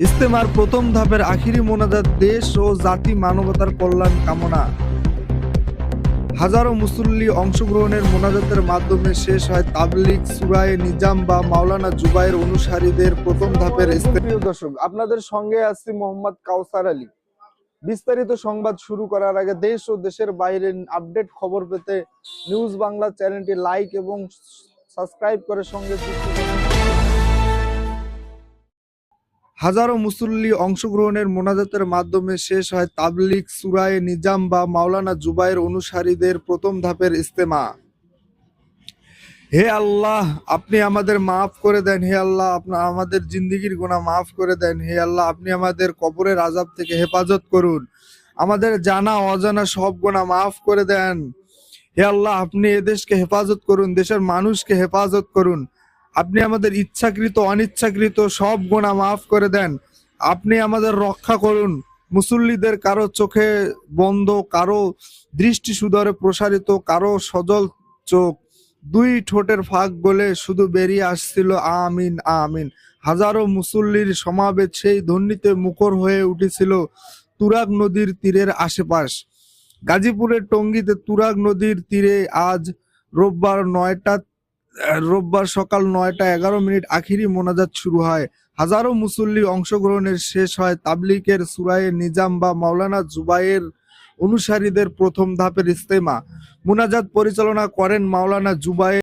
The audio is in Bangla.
ইজতেমার প্রথম ধাপের আখিরি মোনাজাত দেশ ও জাতি মানবতার কল্যাণ কামনা। হাজারো মুসল্লি অংশগ্রহণের মোনাজাতের মাধ্যমে শেষ হয় তাবলিগ সূরায়ে নিজাম বা মাওলানা জুবায়ের অনুসারীদের প্রথম ধাপের ইজতেমা। প্রিয় দর্শক, আপনাদের সঙ্গে আছি মোহাম্মদ কাউসার আলী। বিস্তারিত সংবাদ শুরু করার আগে দেশ ও দেশের বাইরের আপডেট খবর পেতে নিউজ বাংলা চ্যানেলটি লাইক এবং সাবস্ক্রাইব করে সঙ্গে যুক্ত থাকুন। হাজারো মুসল্লি অংশগ্রহণের মোনাজাতের মাধ্যমে শেষ হয় তাবলিগ সূরায়ে নিজাম বা মাওলানা জুবায়ের অনুসারীদের প্রথম ধাপের ইজতেমা। হে আল্লাহ, আপনি আমাদের মাফ করে দেন। হে আল্লাহ, আমাদের জিন্দেগির গুনাহ মাফ করে দেন। হে আল্লাহ, আপনি আমাদের কবরের আযাব থেকে হেফাজত করুন। আমাদের জানা অজানা সব গুনাহ মাফ করে দেন। হে আল্লাহ, আপনি এদেশকে হেফাজত করুন, দেশের মানুষকে হেফাজত করুন। আপনি আমাদের ইচ্ছাকৃত অনিচ্ছাকৃত সব গুনাহ মাফ করে দেন। আপনি আমাদের রক্ষা করুন। মুসল্লিদের কারো চোখে বন্ধ, কারো দৃষ্টি সুদূরে প্রসারিত, কারো সজল চোখ দুই ঠোঁটের ফাঁক গলে শুধু বেরিয়ে আসছিল আমিন আমিন। হাজারো মুসল্লির সমাবেশ সেই ধ্বনিতে মুখর হয়ে উঠেছিল তুরাগ নদীর তীরের আশেপাশ। গাজীপুরের টঙ্গীতে তুরাগ নদীর তীরে আজ রোববার সকাল ৯টা ১১ আখিরি মোনাজাত শুরু হয়। হাজারো মুসল্লি অংশগ্রহণের শেষ হয় তাবলিগের সূরায়ে নিজাম বা মাওলানা জুবায়ের অনুসারীদের প্রথম ধাপের ইজতেমা। মোনাজাত পরিচালনা করেন মাওলানা জুবায়ের